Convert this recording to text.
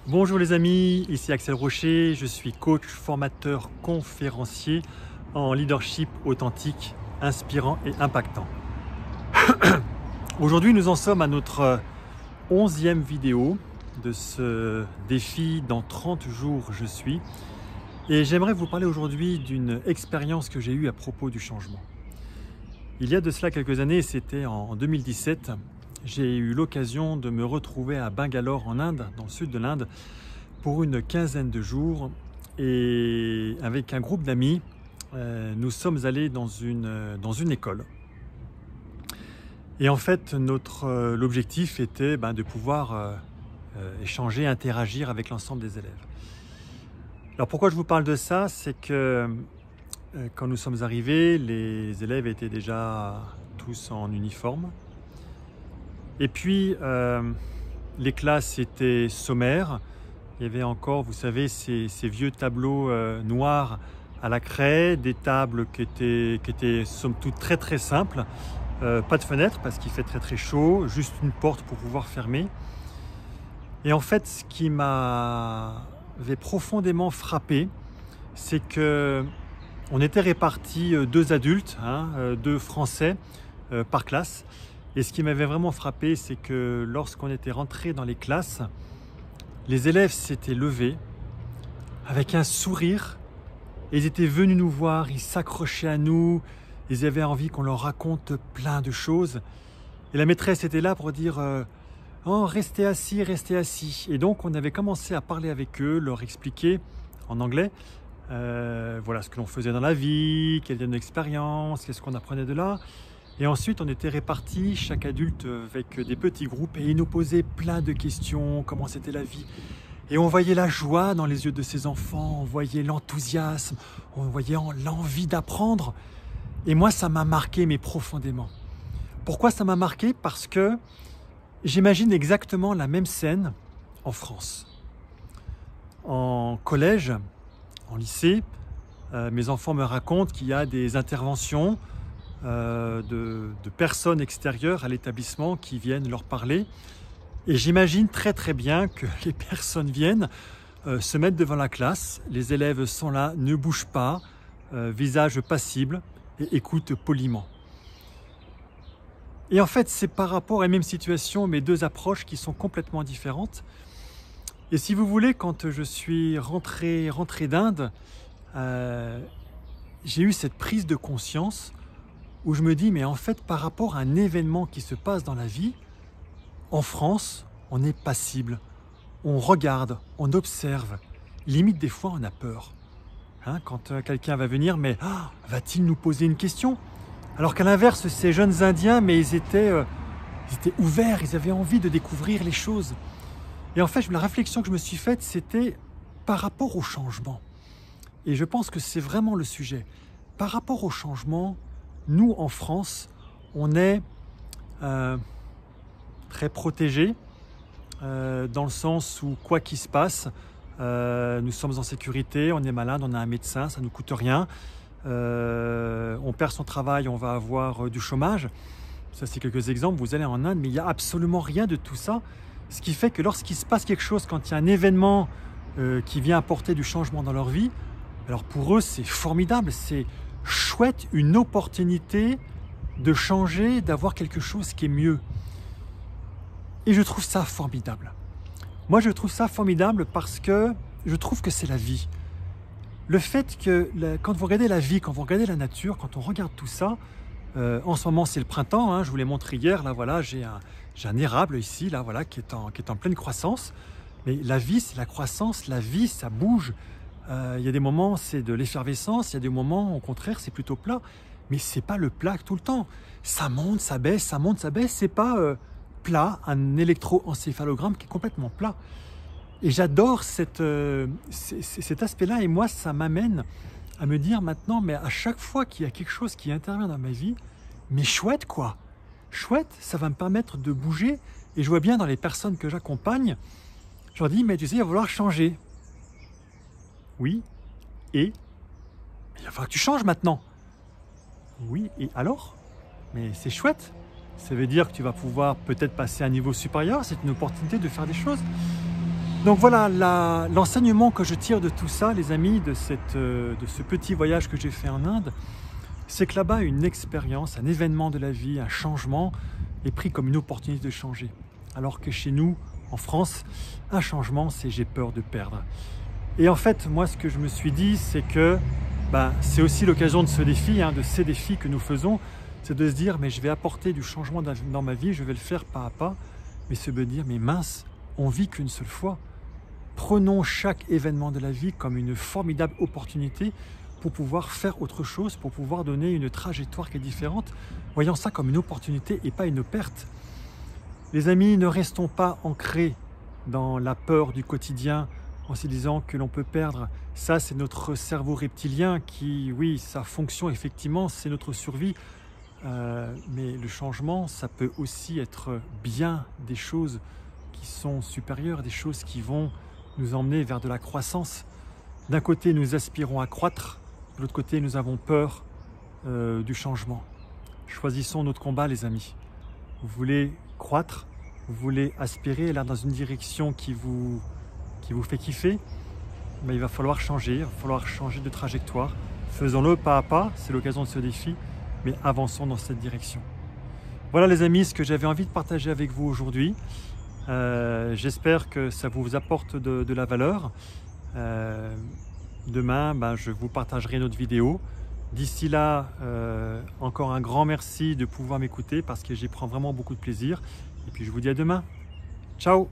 Bonjour les amis, ici Axel Rocher, je suis coach, formateur, conférencier en leadership authentique, inspirant et impactant. Aujourd'hui nous en sommes à notre 11e vidéo de ce défi dans 30 jours je suis et j'aimerais vous parler aujourd'hui d'une expérience que j'ai eue à propos du changement. Il y a de cela quelques années, c'était en 2017, j'ai eu l'occasion de me retrouver à Bangalore en Inde, dans le sud de l'Inde, pour une quinzaine de jours et avec un groupe d'amis, nous sommes allés dans une école. Et en fait, l'objectif était de pouvoir échanger, interagir avec l'ensemble des élèves. Alors pourquoi je vous parle de ça? C'est que quand nous sommes arrivés, les élèves étaient déjà tous en uniforme. Et puis, les classes étaient sommaires. Il y avait encore, vous savez, ces vieux tableaux noirs à la craie, des tables qui étaient somme toute très très simples. Pas de fenêtre parce qu'il fait très très chaud, juste une porte pour pouvoir fermer. Et en fait, ce qui m'avait profondément frappé, c'est que on était répartis deux adultes, deux Français par classe. Et ce qui m'avait vraiment frappé, c'est que lorsqu'on était rentré dans les classes, les élèves s'étaient levés avec un sourire. Ils étaient venus nous voir, ils s'accrochaient à nous, ils avaient envie qu'on leur raconte plein de choses. Et la maîtresse était là pour dire « Oh, restez assis, restez assis ». Et donc on avait commencé à parler avec eux, leur expliquer en anglais voilà ce que l'on faisait dans la vie, quelle était notre expérience, qu'est-ce qu'on apprenait de là. Et ensuite, on était répartis, chaque adulte avec des petits groupes, et ils nous posaient plein de questions, comment c'était la vie. Et on voyait la joie dans les yeux de ces enfants, on voyait l'enthousiasme, on voyait l'envie d'apprendre. Et moi, ça m'a marqué, mais profondément. Pourquoi ça m'a marqué? Parce que j'imagine exactement la même scène en France. En collège, en lycée, mes enfants me racontent qu'il y a des interventions de personnes extérieures à l'établissement qui viennent leur parler. Et j'imagine très très bien que les personnes viennent se mettre devant la classe, les élèves sont là, ne bougent pas, visage passible et écoutent poliment. Et en fait, c'est par rapport à la même situation, mais deux approches qui sont complètement différentes. Et si vous voulez, quand je suis rentré d'Inde, j'ai eu cette prise de conscience où je me dis, mais en fait, par rapport à un événement qui se passe dans la vie, en France, on est passible, on regarde, on observe, limite des fois on a peur. Quand quelqu'un va venir, mais va-t-il nous poser une question? Alors qu'à l'inverse, ces jeunes Indiens, mais ils étaient ouverts, ils avaient envie de découvrir les choses. Et en fait, la réflexion que je me suis faite, c'était par rapport au changement. Et je pense que c'est vraiment le sujet. Par rapport au changement, nous, en France, on est très protégés, dans le sens où, quoi qu'il se passe, nous sommes en sécurité, on est malade, on a un médecin, ça ne nous coûte rien. On perd son travail, on va avoir du chômage. Ça, c'est quelques exemples. Vous allez en Inde, mais il n'y a absolument rien de tout ça. Ce qui fait que lorsqu'il se passe quelque chose, quand il y a un événement qui vient apporter du changement dans leur vie, alors pour eux, c'est formidable, c'est chouette, une opportunité de changer, d'avoir quelque chose qui est mieux. Et je trouve ça formidable. Moi, je trouve ça formidable parce que je trouve que c'est la vie. Le fait que, quand vous regardez la vie, quand vous regardez la nature, quand on regarde tout ça, en ce moment, c'est le printemps, je vous l'ai montré hier, là, voilà, j'ai un érable ici, là, voilà, qui est en pleine croissance. Mais la vie, c'est la croissance, la vie, ça bouge. Il y a des moments, c'est de l'effervescence, il y a des moments, au contraire, c'est plutôt plat. Mais c'est pas le plat tout le temps. Ça monte, ça baisse, ça monte, ça baisse. C'est pas plat, un électroencéphalogramme qui est complètement plat. Et j'adore cet aspect-là. Et moi, ça m'amène à me dire maintenant, mais à chaque fois qu'il y a quelque chose qui intervient dans ma vie, mais chouette quoi. Chouette, ça va me permettre de bouger. Et je vois bien dans les personnes que j'accompagne, je leur dis, mais tu sais, il va falloir changer. Oui, et il va falloir que tu changes maintenant. Oui, et alors? Mais c'est chouette. Ça veut dire que tu vas pouvoir peut-être passer à un niveau supérieur. C'est une opportunité de faire des choses. Donc voilà, l'enseignement que je tire de tout ça, les amis, de ce petit voyage que j'ai fait en Inde, c'est que là-bas, une expérience, un événement de la vie, un changement est pris comme une opportunité de changer. Alors que chez nous, en France, un changement, c'est j'ai peur de perdre. Et en fait, moi, ce que je me suis dit, c'est que c'est aussi l'occasion de ce défi, de ces défis que nous faisons, c'est de se dire, mais je vais apporter du changement dans ma vie, je vais le faire pas à pas, mais se dire, mais mince, on vit qu'une seule fois. Prenons chaque événement de la vie comme une formidable opportunité pour pouvoir faire autre chose, pour pouvoir donner une trajectoire qui est différente, voyant ça comme une opportunité et pas une perte. Les amis, ne restons pas ancrés dans la peur du quotidien en se disant que l'on peut perdre. Ça, c'est notre cerveau reptilien qui, oui, sa fonction, effectivement, c'est notre survie. Mais le changement, ça peut aussi être bien des choses qui sont supérieures, des choses qui vont nous emmener vers de la croissance. D'un côté, nous aspirons à croître, de l'autre côté, nous avons peur du changement. Choisissons notre combat, les amis. Vous voulez croître, vous voulez aspirer là dans une direction qui vous fait kiffer, il va falloir changer, de trajectoire. Faisons-le pas à pas, c'est l'occasion de ce défi, mais avançons dans cette direction. Voilà les amis, ce que j'avais envie de partager avec vous aujourd'hui. J'espère que ça vous apporte de la valeur. Demain, je vous partagerai une autre vidéo. D'ici là, encore un grand merci de pouvoir m'écouter parce que j'y prends vraiment beaucoup de plaisir. Et puis je vous dis à demain. Ciao!